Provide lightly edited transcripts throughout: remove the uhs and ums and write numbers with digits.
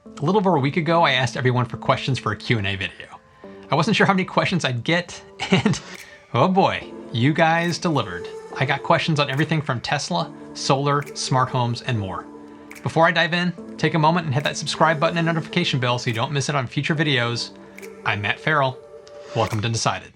A little over a week ago, I asked everyone for questions for a Q&A video. I wasn't sure how many questions I'd get, and oh boy, you guys delivered. I got questions on everything from Tesla, solar, smart homes, and more. Before I dive in, take a moment and hit that subscribe button and notification bell so you don't miss it on future videos. I'm Matt Ferrell. Welcome to Undecided.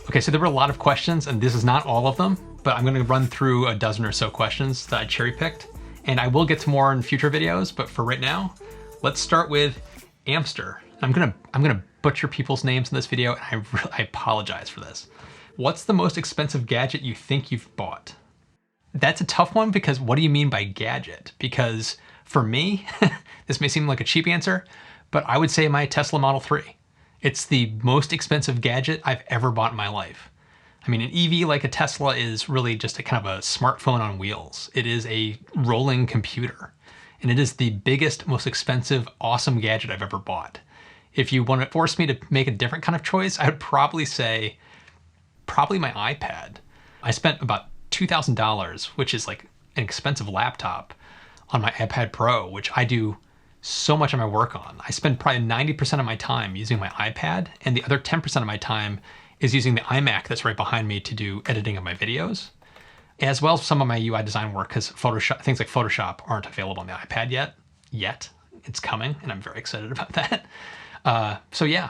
Okay, so there were a lot of questions, and this is not all of them, but I'm gonna run through a dozen or so questions that I cherry picked, and I will get to more in future videos, but for right now, let's start with Amster. I'm gonna butcher people's names in this video, and I apologize for this. What's the most expensive gadget you think you've bought? That's a tough one, because what do you mean by gadget? Because for me, this may seem like a cheap answer, but I would say my Tesla Model 3. It's the most expensive gadget I've ever bought in my life. I mean, an EV like a Tesla is really just a kind of a smartphone on wheels. It is a rolling computer, and it is the biggest, most expensive, awesome gadget I've ever bought. If you want to force me to make a different kind of choice, I would probably say, my iPad. I spent about $2,000, which is like an expensive laptop, on my iPad Pro, which I do so much of my work on. I spend probably 90% of my time using my iPad, and the other 10% of my time is using the iMac that's right behind me to do editing of my videos, as well as some of my UI design work, because Photoshop, things like Photoshop aren't available on the iPad yet. It's coming, and I'm very excited about that. So yeah,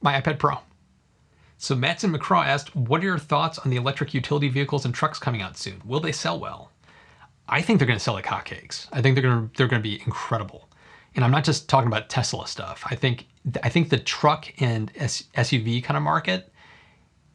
my iPad Pro. So Matson McCraw asked, what are your thoughts on the electric utility vehicles and trucks coming out soon? Will they sell well? I think they're gonna sell like hotcakes. I think they're gonna be incredible. And I'm not just talking about Tesla stuff. I think the truck and SUV kind of market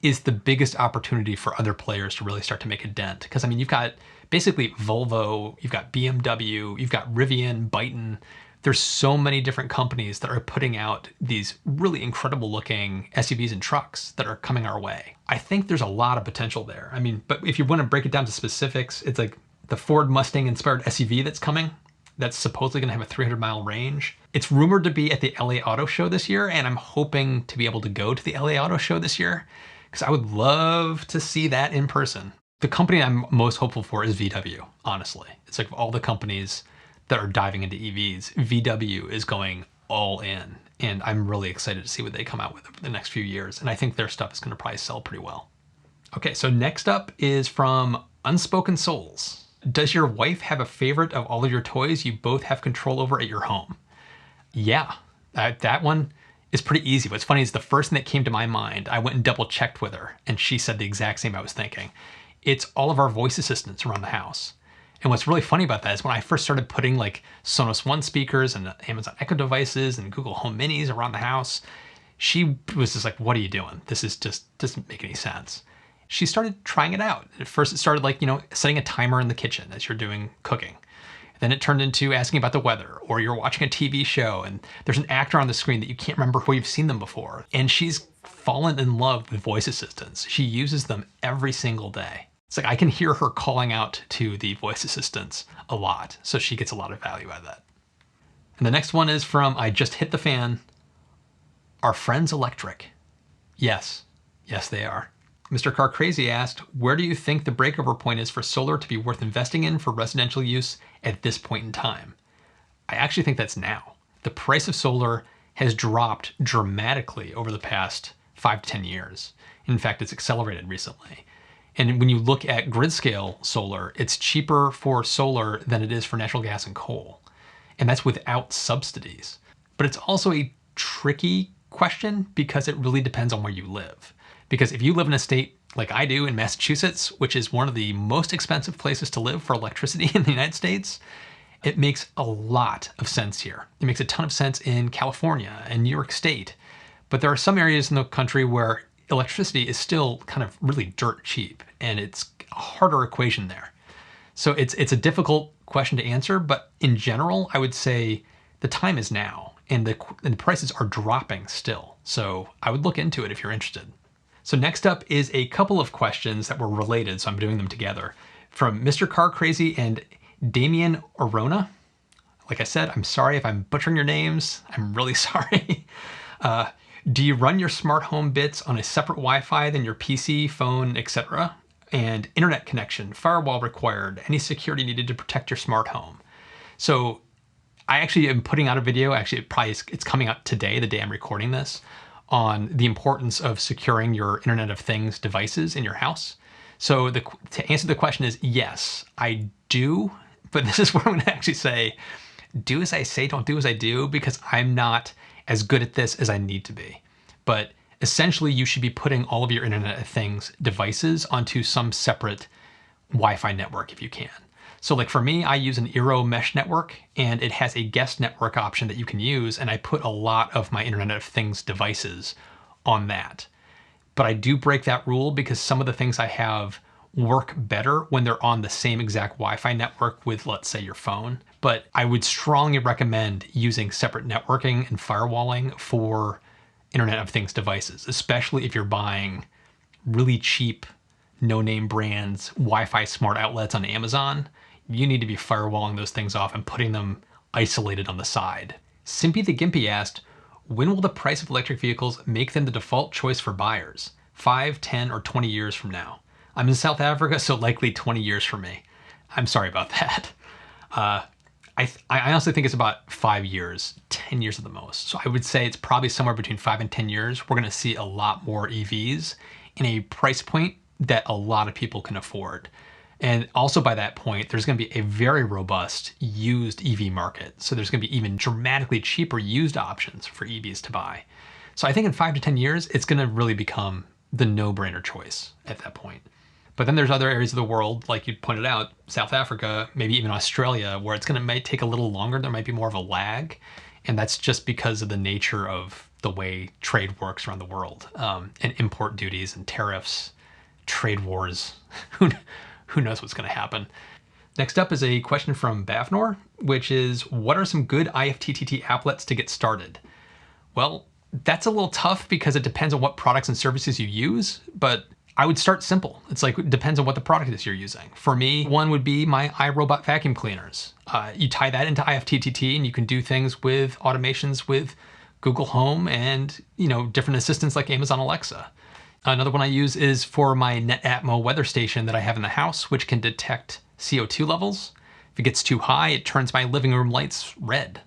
is the biggest opportunity for other players to really start to make a dent. Because I mean, you've got basically Volvo, you've got BMW, you've got Rivian, Byton. There's so many different companies that are putting out these really incredible looking SUVs and trucks that are coming our way. I think there's a lot of potential there. I mean, but if you want to break it down to specifics, it's like the Ford Mustang inspired SUV that's coming. That's supposedly gonna have a 300-mile range. It's rumored to be at the LA Auto Show this year, and I'm hoping to be able to go to the LA Auto Show this year, because I would love to see that in person. The company I'm most hopeful for is VW, honestly. It's like of all the companies that are diving into EVs, VW is going all in, and I'm really excited to see what they come out with over the next few years, and I think their stuff is gonna probably sell pretty well. Okay, so next up is from Unspoken Souls. Does your wife have a favorite of all of your toys you both have control over at your home? Yeah, that one is pretty easy. What's funny is the first thing that came to my mind, I went and double checked with her, and she said the exact same I was thinking. It's all of our voice assistants around the house. And what's really funny about that is when I first started putting like Sonos One speakers and Amazon Echo devices and Google Home Minis around the house, she was just like, what are you doing? This is just doesn't make any sense. She started trying it out. At first it started like, setting a timer in the kitchen as you're doing cooking. Then it turned into asking about the weather, or you're watching a TV show and there's an actor on the screen that you can't remember who you've seen them before. And she's fallen in love with voice assistants. She uses them every single day. It's like I can hear her calling out to the voice assistants a lot. So she gets a lot of value out of that. And the next one is from I Just Hit the Fan. Are friends electric? Yes, they are. Mr. Car Crazy asked, where do you think the breakover point is for solar to be worth investing in for residential use at this point in time? I actually think that's now. The price of solar has dropped dramatically over the past 5 to 10 years. In fact, it's accelerated recently. And when you look at grid scale solar, it's cheaper for solar than it is for natural gas and coal. And that's without subsidies. But it's also a tricky question because it really depends on where you live. Because if you live in a state like I do in Massachusetts, which is one of the most expensive places to live for electricity in the United States, it makes a lot of sense here. It makes a ton of sense in California and New York State. But there are some areas in the country where electricity is still kind of really dirt cheap, and it's a harder equation there. So it's a difficult question to answer, but in general, I would say the time is now, and the prices are dropping still. So I would look into it if you're interested. So next up is a couple of questions that were related, so I'm doing them together, from Mr. Car Crazy and Damien Orona. Like I said, I'm sorry if I'm butchering your names. I'm really sorry. Do you run your smart home bits on a separate Wi-Fi than your PC, phone, etc.? And internet connection, firewall required, any security needed to protect your smart home. So I actually am putting out a video, actually it's coming out today, the day I'm recording this, on the importance of securing your Internet of Things devices in your house. So to answer the question is yes, I do, but this is where I'm gonna actually say, do as I say, don't do as I do, because I'm not as good at this as I need to be. But essentially you should be putting all of your Internet of Things devices onto some separate Wi-Fi network if you can. So like for me, I use an Eero mesh network and it has a guest network option that you can use, and I put a lot of my Internet of Things devices on that. But I do break that rule because some of the things I have work better when they're on the same exact Wi-Fi network with, let's say, your phone. But I would strongly recommend using separate networking and firewalling for Internet of Things devices, especially if you're buying really cheap, no-name brands, Wi-Fi smart outlets on Amazon. You need to be firewalling those things off and putting them isolated on the side. Simpy the Gimpy asked, when will the price of electric vehicles make them the default choice for buyers? 5, 10, or 20 years from now? I'm in South Africa, so likely 20 years for me. I'm sorry about that. I honestly think it's about 5 years, 10 years at the most. So I would say it's probably somewhere between 5 and 10 years. We're gonna see a lot more EVs in a price point that a lot of people can afford. And also by that point, there's gonna be a very robust used EV market. So there's gonna be even dramatically cheaper used options for EVs to buy. So I think in 5 to 10 years, it's gonna really become the no-brainer choice at that point. But then there's other areas of the world, like you pointed out, South Africa, maybe even Australia, where might take a little longer. There might be more of a lag. And that's just because of the nature of the way trade works around the world, and import duties and tariffs, trade wars. Who knows what's going to happen? Next up is a question from Bavnor, which is, what are some good IFTTT applets to get started? Well, that's a little tough because it depends on what products and services you use, but I would start simple. It's like, it depends on what the product is you're using. For me, one would be my iRobot vacuum cleaners. You tie that into IFTTT and you can do things with automations with Google Home and, different assistants like Amazon Alexa. Another one I use is for my NetAtmo weather station that I have in the house, which can detect CO2 levels. If it gets too high, it turns my living room lights red.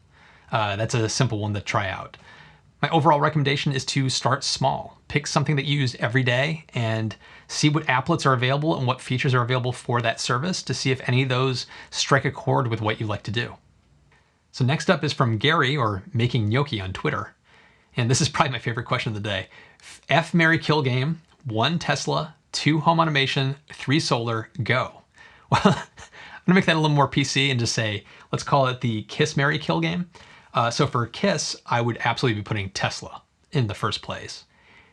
That's a simple one to try out. My overall recommendation is to start small. Pick something that you use every day and see what applets are available and what features are available for that service to see if any of those strike a chord with what you like to do. So next up is from Gary, or Making Gnocchi on Twitter. And this is probably my favorite question of the day. F, marry, kill game, 1 Tesla, 2 home automation, 3 solar, go. Well, I'm gonna make that a little more PC and just say, let's call it the kiss, marry, kill game. So for Kiss, I would absolutely be putting Tesla in the first place.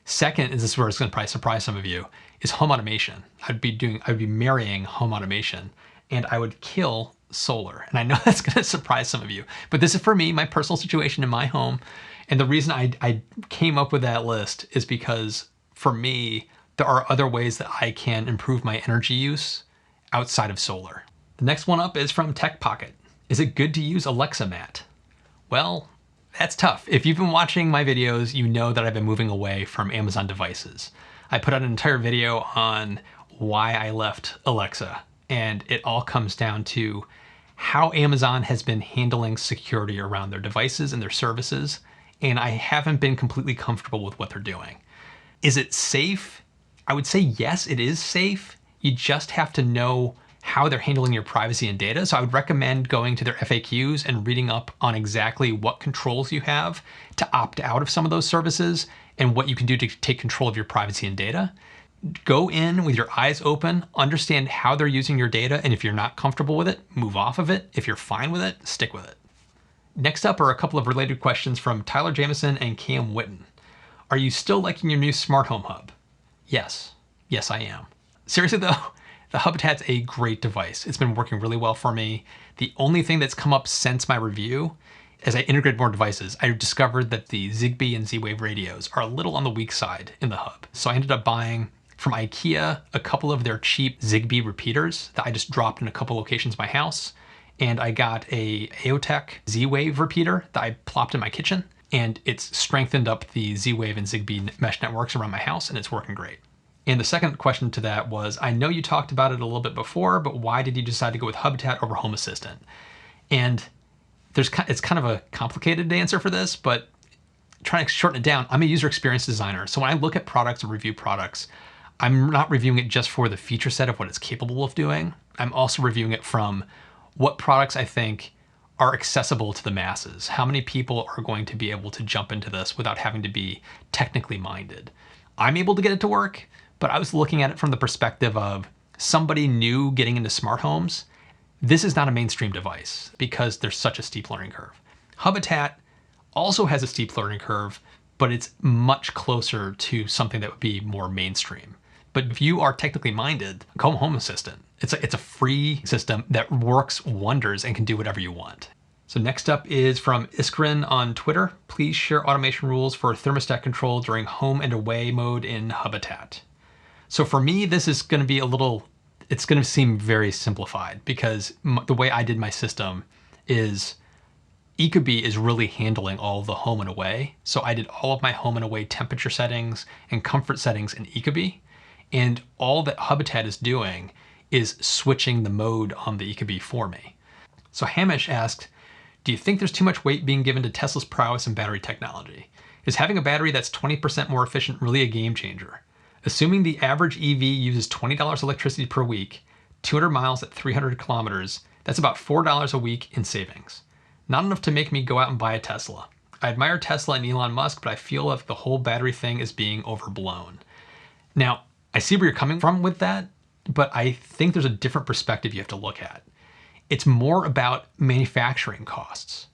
Second, and this is where it's going to probably surprise some of you, is home automation. I'd be marrying home automation, and I would kill solar. And I know that's going to surprise some of you, but this is for me, my personal situation in my home. And the reason I came up with that list is because for me, there are other ways that I can improve my energy use outside of solar. The next one up is from Tech Pocket. Is it good to use Alexa Mat? Well, that's tough. If you've been watching my videos, you know that I've been moving away from Amazon devices. I put out an entire video on why I left Alexa, and it all comes down to how Amazon has been handling security around their devices and their services, and I haven't been completely comfortable with what they're doing. Is it safe? I would say yes, it is safe. You just have to know how they're handling your privacy and data. So I would recommend going to their FAQs and reading up on exactly what controls you have to opt out of some of those services and what you can do to take control of your privacy and data. Go in with your eyes open, understand how they're using your data, and if you're not comfortable with it, move off of it. If you're fine with it, stick with it. Next up are a couple of related questions from Tyler Jameson and Cam Witten. Are you still liking your new smart home hub? Yes. Yes, I am. Seriously though, the Hubitat's a great device. It's been working really well for me. The only thing that's come up since my review, as I integrate more devices, I discovered that the Zigbee and Z-Wave radios are a little on the weak side in the hub. So I ended up buying from IKEA a couple of their cheap Zigbee repeaters that I just dropped in a couple locations in my house. and I got a AOTech Z-Wave repeater that I plopped in my kitchen, and it's strengthened up the Z-Wave and Zigbee mesh networks around my house, and it's working great. And the second question to that was, I know you talked about it a little bit before, but why did you decide to go with Hubitat over Home Assistant? And it's kind of a complicated answer for this, but trying to shorten it down, I'm a user experience designer. So when I look at products and review products, I'm not reviewing it just for the feature set of what it's capable of doing. I'm also reviewing it from what products I think are accessible to the masses. How many people are going to be able to jump into this without having to be technically minded? I'm able to get it to work, but I was looking at it from the perspective of somebody new getting into smart homes. This is not a mainstream device because there's such a steep learning curve. Hubitat also has a steep learning curve, but it's much closer to something that would be more mainstream. But if you are technically minded, go Home Assistant. It's a free system that works wonders and can do whatever you want. So next up is from Iskrin on Twitter. Please share automation rules for thermostat control during home and away mode in Hubitat. So for me, this is going to be it's going to seem very simplified because the way I did my system is ecobee is really handling all of the home and away. So I did all of my home and away temperature settings and comfort settings in ecobee. And all that Hubitat is doing is switching the mode on the ecobee for me. So Hamish asked, do you think there's too much weight being given to Tesla's prowess in battery technology? Is having a battery that's 20% more efficient really a game changer? Assuming the average EV uses $20 electricity per week, 200 miles at 300 kilometers, that's about $4 a week in savings. Not enough to make me go out and buy a Tesla. I admire Tesla and Elon Musk, but I feel like the whole battery thing is being overblown. Now, I see where you're coming from with that, but I think there's a different perspective you have to look at. It's more about manufacturing costs,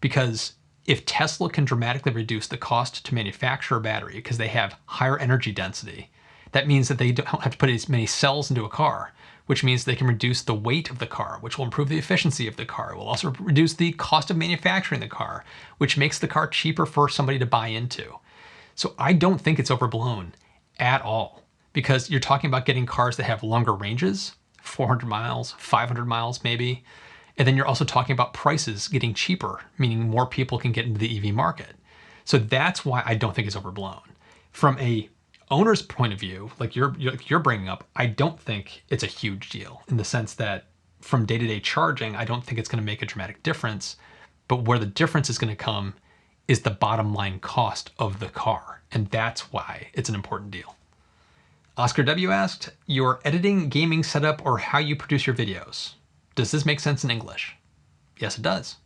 because if Tesla can dramatically reduce the cost to manufacture a battery because they have higher energy density, that means that they don't have to put as many cells into a car, which means they can reduce the weight of the car, which will improve the efficiency of the car. It will also reduce the cost of manufacturing the car, which makes the car cheaper for somebody to buy into. So I don't think it's overblown at all, because you're talking about getting cars that have longer ranges, 400 miles, 500 miles maybe. And then you're also talking about prices getting cheaper, meaning more people can get into the EV market. So that's why I don't think it's overblown. From a owner's point of view, like you're bringing up, I don't think it's a huge deal in the sense that from day-to-day charging, I don't think it's going to make a dramatic difference. But where the difference is going to come is the bottom line cost of the car. And that's why it's an important deal. Oscar W asked, your editing, gaming setup, or how you produce your videos. Does this make sense in English? Yes, it does.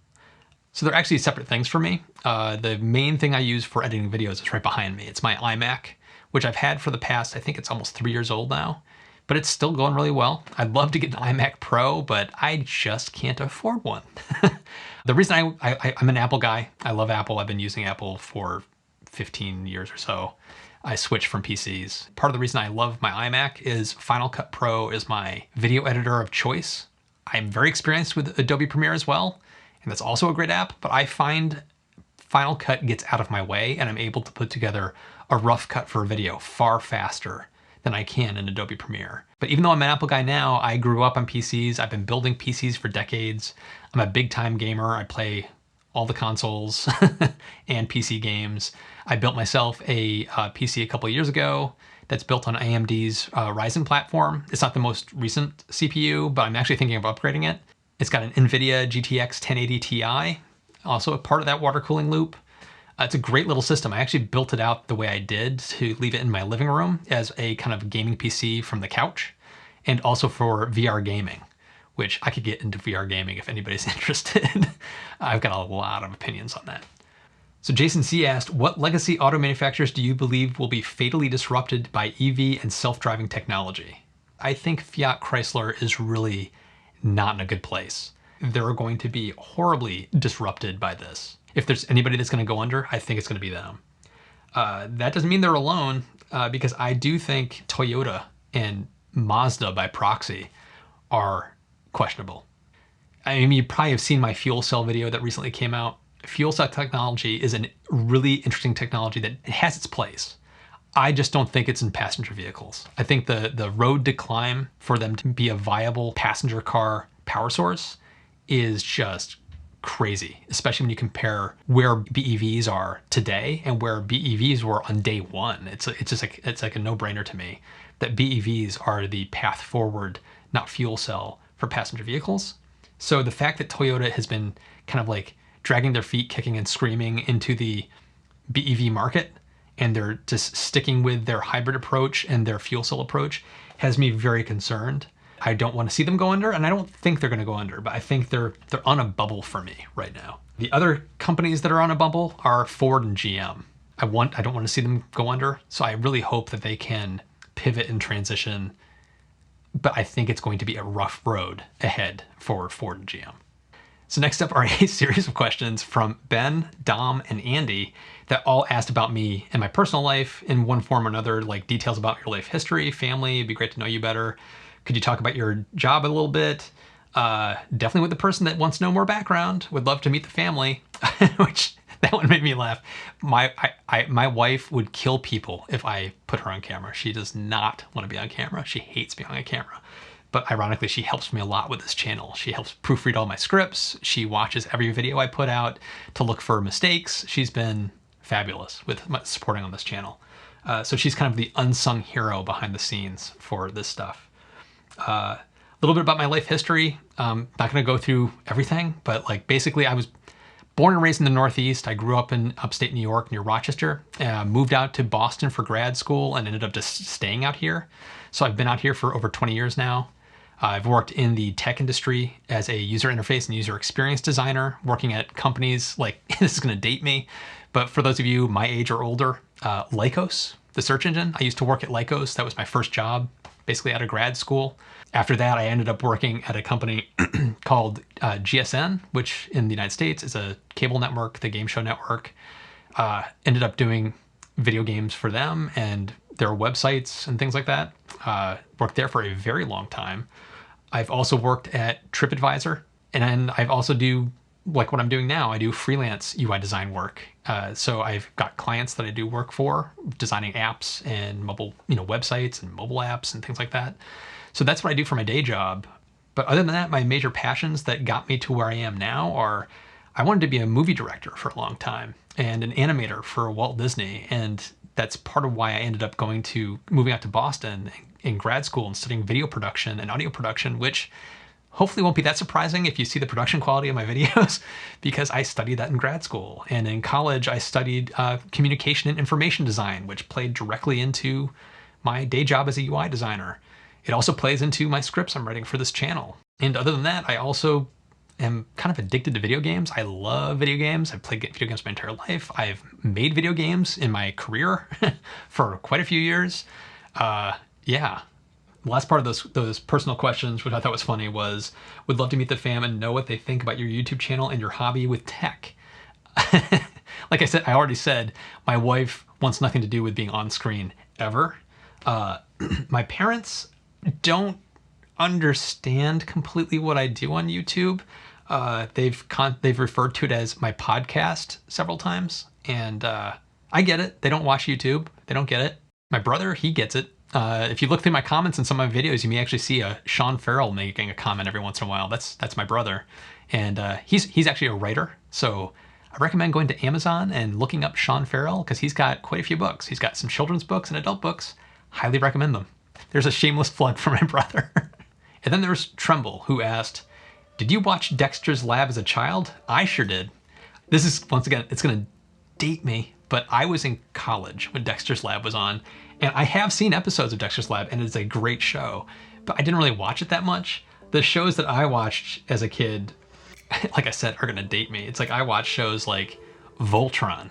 So they're actually separate things for me. The main thing I use for editing videos is right behind me. It's my iMac, which I've had for the past, I think it's almost 3 years old now, but it's still going really well. I'd love to get an iMac Pro, but I just can't afford one. The reason I'm an Apple guy, I love Apple. I've been using Apple for 15 years or so. I switched from PCs. Part of the reason I love my iMac is Final Cut Pro is my video editor of choice. I'm very experienced with Adobe Premiere as well, and that's also a great app, but I find Final Cut gets out of my way and I'm able to put together a rough cut for a video far faster than I can in Adobe Premiere. But even though I'm an Apple guy now, I grew up on PCs. I've been building PCs for decades. I'm a big time gamer. I play all the consoles and PC games. I built myself a PC a couple of years ago that's built on AMD's Ryzen platform. It's not the most recent CPU, but I'm actually thinking of upgrading it. It's got an NVIDIA GTX 1080 Ti, also a part of that water cooling loop. It's a great little system. I actually built it out the way I did to leave it in my living room as a kind of gaming PC from the couch, and also for VR gaming, which I could get into VR gaming if anybody's interested. I've got a lot of opinions on that. So Jason C asked, what legacy auto manufacturers do you believe will be fatally disrupted by EV and self-driving technology? I think Fiat Chrysler is really not in a good place. They're going to be horribly disrupted by this. If there's anybody that's going to go under, I think it's going to be them. That doesn't mean they're alone, because I do think Toyota and Mazda by proxy are questionable. I mean, you probably have seen my fuel cell video that recently came out. Fuel cell technology is a really interesting technology that has its place. I just don't think it's in passenger vehicles. I think the road to climb for them to be a viable passenger car power source is just crazy, especially when you compare where BEVs are today and where BEVs were on day one. It's like a no-brainer to me that BEVs are the path forward, not fuel cell, for passenger vehicles. So the fact that Toyota has been kind of like dragging their feet, kicking and screaming into the BEV market, and they're just sticking with their hybrid approach and their fuel cell approach, has me very concerned. I don't want to see them go under, and I don't think they're going to go under, but I think they're on a bubble for me right now. The other companies that are on a bubble are Ford and GM. I don't want to see them go under, so I really hope that they can pivot and transition, but I think it's going to be a rough road ahead for Ford and GM. So next up are a series of questions from Ben, Dom, and Andy that all asked about me and my personal life in one form or another, like details about your life history, family. It'd be great to know you better. Could you talk about your job a little bit? Definitely with the person that wants to know more background. Would love to meet the family, which that one made me laugh. My wife would kill people if I put her on camera. She does not want to be on camera. She hates being on camera. But ironically, she helps me a lot with this channel. She helps proofread all my scripts. She watches every video I put out to look for mistakes. She's been fabulous with supporting on this channel. So she's kind of the unsung hero behind the scenes for this stuff. A little bit about my life history. Not going to go through everything, but like basically I was born and raised in the Northeast. I grew up in upstate New York near Rochester, moved out to Boston for grad school and ended up just staying out here. So I've been out here for over 20 years now. I've worked in the tech industry as a user interface and user experience designer, working at companies like, this is going to date me, but for those of you my age or older, Lycos, the search engine. I used to work at Lycos. That was my first job, basically out of grad school. After that, I ended up working at a company called GSN, which in the United States is a cable network, the game show network. Ended up doing video games for them and their websites and things like that. Worked there for a very long time. I've also worked at TripAdvisor, and then I've also do, like what I'm doing now, I do freelance UI design work. So I've got clients that I do work for, designing apps and mobile, websites and mobile apps and things like that. So that's what I do for my day job. But other than that, my major passions that got me to where I am now are, I wanted to be a movie director for a long time and an animator for Walt Disney. And that's part of why I ended up moving out to Boston in grad school and studying video production and audio production, which hopefully won't be that surprising if you see the production quality of my videos, because I studied that in grad school. And in college, I studied communication and information design, which played directly into my day job as a UI designer. It also plays into my scripts I'm writing for this channel. And other than that, I also am kind of addicted to video games. I love video games. I've played video games my entire life. I've made video games in my career for quite a few years. Yeah. The last part of those personal questions, which I thought was funny, was, would love to meet the fam and know what they think about your YouTube channel and your hobby with tech. Like I said, I already said, my wife wants nothing to do with being on screen ever. My parents don't understand completely what I do on YouTube. They've referred to it as my podcast several times, and I get it. They don't watch YouTube. They don't get it. My brother, he gets it. If you look through my comments in some of my videos, you may actually see a Sean Ferrell making a comment every once in a while. That's my brother, and he's actually a writer. So I recommend going to Amazon and looking up Sean Ferrell, because he's got quite a few books. He's got some children's books and adult books. Highly recommend them. There's a shameless plug for my brother. And then there's Tremble, who asked, did you watch Dexter's Lab as a child? I sure did. This is, once again, it's going to date me, but I was in college when Dexter's Lab was on, and I have seen episodes of Dexter's Lab, and it's a great show, but I didn't really watch it that much. The shows that I watched as a kid, like I said, are going to date me. It's like I watched shows like Voltron.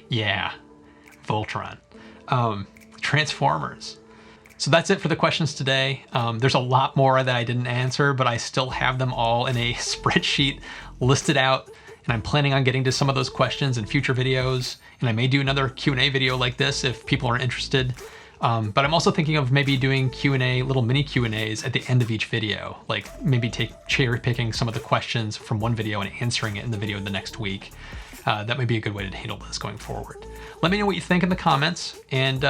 Yeah, Voltron. Transformers. So that's it for the questions today. There's a lot more that I didn't answer, but I still have them all in a spreadsheet listed out, and I'm planning on getting to some of those questions in future videos, and I may do another Q&A video like this if people are interested. But I'm also thinking of maybe doing Q&A, little mini Q&As at the end of each video, like maybe cherry picking some of the questions from one video and answering it in the video the next week. That might be a good way to handle this going forward. Let me know what you think in the comments, and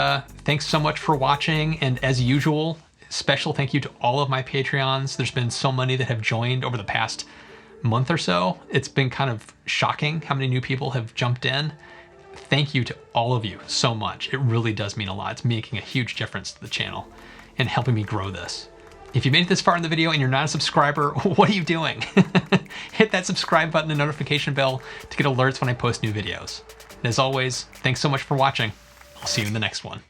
thanks so much for watching. And as usual, Special thank you to all of my Patreons. There's been so many that have joined over the past month or so. It's been kind of shocking how many new people have jumped in. Thank you to all of you so much. It really does mean a lot. It's making a huge difference to the channel and helping me grow this. If you made it this far in the video and you're not a subscriber, what are you doing? Hit that subscribe button and notification bell to get alerts when I post new videos. And as always, thanks so much for watching. I'll see you in the next one.